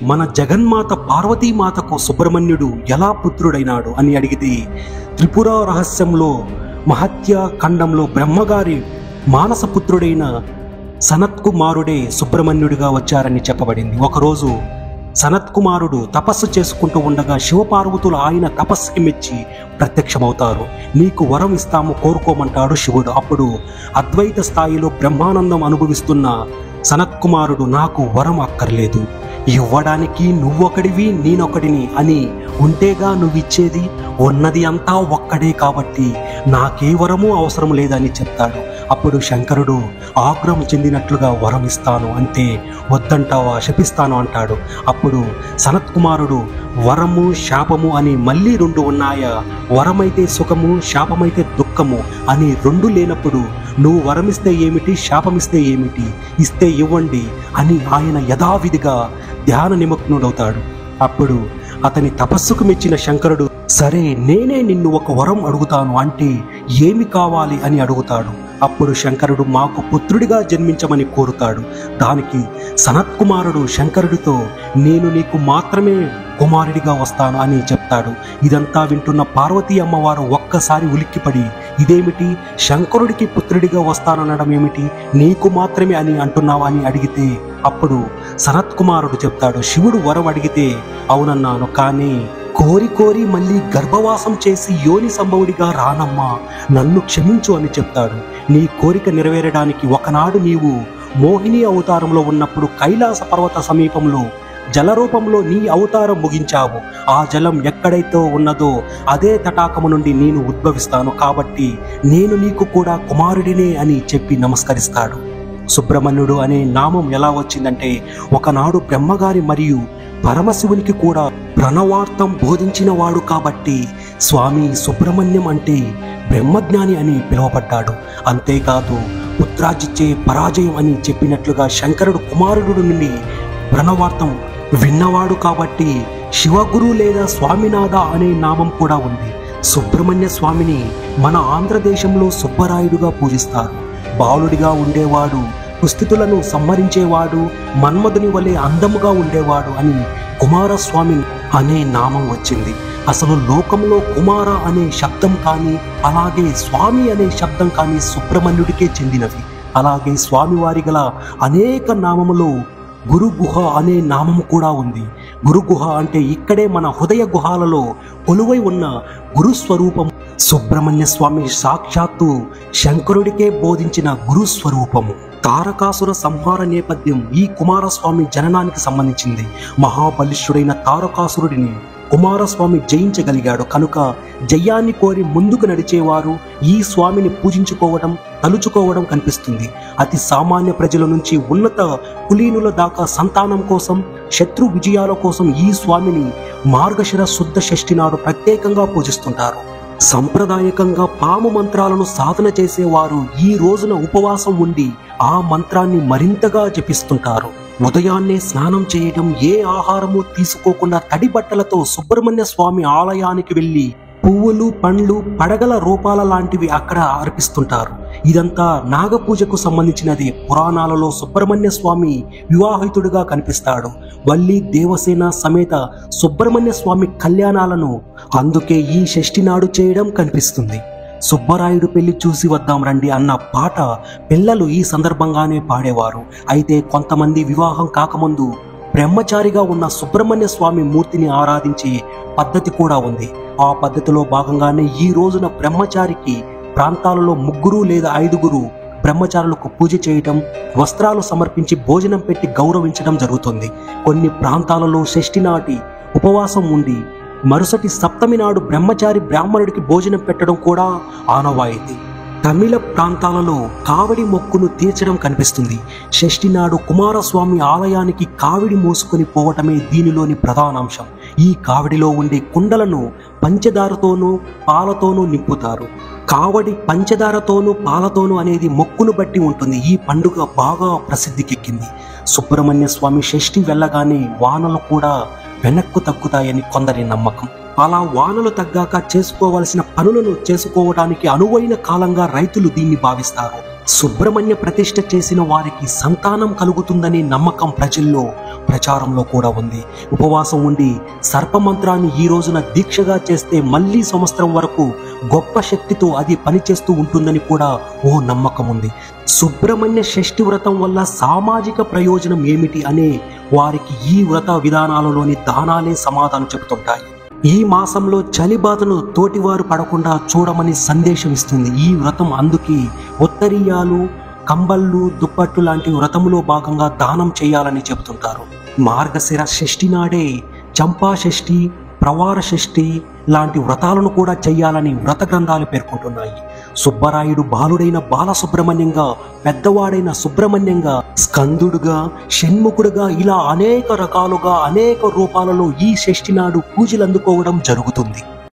మన జగన్మాత పార్వతీమాతకు సుబ్రహ్మణ్యుడు ఎలా పుత్రుడైనాడు అని అడిగితే త్రిపుర రహస్యంలో మహత్య ఖండంలో బ్రహ్మగారి మానసపుత్రుడైన సనత్కుమారుడే సుబ్రహ్మణ్యుడిగా వచ్చారని చెప్పబడింది. ఒకరోజు సనత్కుమారుడు తపస్సు చేసుకుంటూ ఉండగా శివపార్వతులు ఆయన తపస్సుకి మెచ్చి ప్రత్యక్షమవుతారు. నీకు వరం ఇస్తాము, కోరుకోమంటాడు శివుడు. అప్పుడు అద్వైత స్థాయిలో బ్రహ్మానందం అనుభవిస్తున్న సనత్కుమారుడు నాకు వరం అక్కర్లేదు, ఇవ్వడానికి నువ్వొకడివి నేనొకడిని అని ఉంటేగా నువ్విచ్చేది, ఉన్నది అంతా ఒక్కడే కాబట్టి నాకే వరము అవసరం లేదని చెప్తాడు. అప్పుడు శంకరుడు ఆగ్రహం చెందినట్లుగా వరం ఇస్తాను అంటే వద్దంటావా, శపిస్తాను అంటాడు. అప్పుడు సనత్కుమారుడు వరము శాపము అని మళ్ళీ రెండు ఉన్నాయా, వరమైతే సుఖము శాపమైతే దుఃఖము అని రెండు లేనప్పుడు నువ్వు వరమిస్తే ఏమిటి, శాపమిస్తే ఏమిటి, ఇస్తే ఇవ్వండి అని ఆయన యథావిధిగా ధ్యాన నిమగ్నుడవుతాడు. అప్పుడు అతని తపస్సుకు మెచ్చిన శంకరుడు సరే నేనే నిన్ను ఒక వరం అడుగుతాను అంటే ఏమి కావాలి అని అడుగుతాడు. అప్పుడు శంకరుడు మాకు పుత్రుడిగా జన్మించమని కోరుతాడు. దానికి సనత్కుమారుడు శంకరుడితో నేను నీకు మాత్రమే కుమారుడిగా వస్తాను అని చెప్తాడు. ఇదంతా వింటున్న పార్వతీ అమ్మవారు ఒక్కసారి ఉలిక్కిపడి ఇదేమిటి, శంకరుడికి పుత్రుడిగా వస్తాననడం ఏమిటి, నీకు మాత్రమే అని అంటున్నావా అని అడిగితే అప్పుడు సనత్కుమారుడు చెప్తాడు శివుడు వరం అడిగితే అవునన్నాను, కానీ కోరి కోరి మళ్ళీ గర్భవాసం చేసి యోని సంభవుడిగా రానమ్మా, నన్ను క్షమించు అని చెప్తాడు. నీ కోరిక నెరవేరడానికి ఒకనాడు నీవు మోహిని అవతారంలో ఉన్నప్పుడు కైలాస పర్వత సమీపంలో జలరూపంలో నీ అవతారం ముగించావు. ఆ జలం ఎక్కడైతే ఉన్నదో అదే తటాకము నుండి నేను ఉద్భవిస్తాను, కాబట్టి నేను నీకు కూడా కుమారుడినే అని చెప్పి నమస్కరిస్తాడు. సుబ్రహ్మణ్యుడు అనే నామం ఎలా వచ్చిందంటే ఒకనాడు బ్రహ్మగారి మరియు పరమశివునికి కూడా ప్రణవార్థం బోధించిన వాడు కాబట్టి స్వామి సుబ్రహ్మణ్యం అంటే బ్రహ్మజ్ఞాని అని పిలువబడ్డాడు. అంతేకాదు పుత్రాజిచ్చే పరాజయం అని చెప్పినట్లుగా శంకరుడు కుమారుడు నుండి ప్రణవార్థం విన్నవాడు కాబట్టి శివగురు లేదా స్వామినాథ అనే నామం కూడా ఉంది. సుబ్రహ్మణ్య స్వామిని మన ఆంధ్రదేశంలో సుబ్బరాయుడుగా పూజిస్తారు. బాలుడిగా ఉండేవాడు, కుస్థితులను సంహరించేవాడు, మన్మధుని వలె అందముగా ఉండేవాడు అని కుమారస్వామి అనే నామం వచ్చింది. అసలు లోకంలో కుమార అనే శబ్దం కానీ అలాగే స్వామి అనే శబ్దం కానీ సుబ్రహ్మణ్యుడికే చెందినవి. అలాగే స్వామివారి గల అనేక నామములో గురుగుహ అనే నామము కూడా ఉంది. గురుగుహ అంటే ఇక్కడే మన హృదయ గుహాలలో కొలువై ఉన్న గురుస్వరూపం. సుబ్రహ్మణ్య స్వామి సాక్షాత్తు శంకరుడికే బోధించిన గురుస్వరూపము. తారకాసుర సంహార నేపథ్యం ఈ కుమారస్వామి జననానికి సంబంధించింది. మహాబలిష్ఠుడైన తారకాసురుడిని కుమారస్వామి జయించగలిగాడు కనుక జయాన్ని కోరి ముందుకు నడిచేవారు ఈ స్వామిని పూజించుకోవడం తలుచుకోవడం కనిపిస్తుంది. అతి సామాన్య ప్రజల నుంచి ఉన్నత కులీనుల దాకా సంతానం కోసం శత్రు విజయాల కోసం ఈ స్వామిని మార్గశిర శుద్ధ షష్ఠి నాడు ప్రత్యేకంగా పూజిస్తుంటారు. సంప్రదాయకంగా పాము మంత్రాలను సాధన చేసేవారు ఈ రోజున ఉపవాసం ఉండి ఆ మంత్రాన్ని మరింతగా జపిస్తుంటారు. ఉదయాన్నే స్నానం చేయడం, ఏ ఆహారము తీసుకోకుండా తడి బట్టలతో సుబ్రహ్మణ్య స్వామి ఆలయానికి వెళ్ళి పువ్వులు పండ్లు పడగల రూపాల లాంటివి అక్కడ అర్పిస్తుంటారు. ఇదంతా నాగపూజకు సంబంధించినది. పురాణాలలో సుబ్రహ్మణ్య స్వామి వివాహితుడిగా కనిపిస్తాడు. వల్లి దేవసేన సమేత సుబ్రహ్మణ్య స్వామి కళ్యాణాలను అందుకే ఈ షష్ఠి నాడు చేయడం కనిపిస్తుంది. సుబ్బరాయుడు పెళ్లి చూసి వద్దాం రండి అన్న పాట పిల్లలు ఈ సందర్భంగానే పాడేవారు. అయితే కొంతమంది వివాహం కాకముందు బ్రహ్మచారిగా ఉన్న సుబ్రహ్మణ్య స్వామి మూర్తిని ఆరాధించే పద్ధతి కూడా ఉంది. ఆ పద్ధతిలో భాగంగానే ఈ రోజున బ్రహ్మచారికి ప్రాంతాలలో 3 లేదా 5 బ్రహ్మచారులకు పూజ చేయటం, వస్త్రాలు సమర్పించి భోజనం పెట్టి గౌరవించడం జరుగుతుంది. కొన్ని ప్రాంతాలలో షష్ఠి నాటి ఉపవాసం ఉండి మరుసటి సప్తమి నాడు బ్రహ్మచారి బ్రాహ్మణుడికి భోజనం పెట్టడం కూడా ఆనవాయితీ. తమిళ ప్రాంతాలలో కావడి మొక్కును తీర్చడం కనిపిస్తుంది. షష్ఠి నాడు కుమారస్వామి ఆలయానికి కావిడి మోసుకొని పోవటమే దీనిలోని ప్రధానాంశం. ఈ కావిడిలో ఉండే కుండలను పంచదారతోనూ పాలతోనూ నింపుతారు. కావడి పంచదారతోనూ పాలతోనూ అనేది మొక్కును బట్టి ఉంటుంది. ఈ పండుగ బాగా ప్రసిద్ధికెక్కింది. సుబ్రహ్మణ్య స్వామి షష్ఠి వెళ్ళగానే వానలు కూడా వెనక్కు తగ్గుతాయని కొందరి నమ్మకం. అలా వానలు తగ్గాక చేసుకోవలసిన పనులను చేసుకోవడానికి అనువైన కాలంగా రైతులు దీన్ని భావిస్తారు. సుబ్రహ్మణ్య ప్రతిష్ఠ చేసిన వారికి సంతానం కలుగుతుందనే నమ్మకం ప్రజల్లో ప్రచారంలో కూడా ఉంది. ఉపవాసం ఉండి సర్పమంత్రాన్ని ఈ రోజున దీక్షగా చేస్తే మళ్ళీ సంవత్సరం వరకు గొప్ప శక్తితో అది పనిచేస్తూ ఉంటుందని కూడా ఓ నమ్మకం ఉంది. సుబ్రహ్మణ్య షష్ఠి వ్రతం వల్ల సామాజిక ప్రయోజనం ఏమిటి అనే వారికి ఈ వ్రత విధానాలలోని దానాలే సమాధానం చెబుతుంటాయి. ఈ మాసంలో చలి బాధను తోటివారు పడకుండా చూడమని సందేశం ఇస్తుంది ఈ వ్రతం. అందుకే ఉత్తరీయాలు, కంబళ్ళు, దుప్పట్లు లాంటి వ్రతంలో భాగంగా దానం చేయాలని చెబుతుంటారు. మార్గశిర షష్ఠి నాడే చంపా షష్ఠి, ప్రవార షష్ఠి లాంటి వ్రతాలను కూడా చేయాలని వ్రత గ్రంథాలు పేర్కొంటున్నాయి. సుబ్బరాయుడు బాలుడైన బాలసుబ్రహ్మణ్యంగా, పెద్దవాడైన సుబ్రహ్మణ్యంగా, స్కందుడుగా, షణ్ముఖుడుగా ఇలా అనేక రకాలుగా అనేక రూపాలలో ఈ షష్ఠి నాడు పూజలు అందుకోవడం జరుగుతుంది.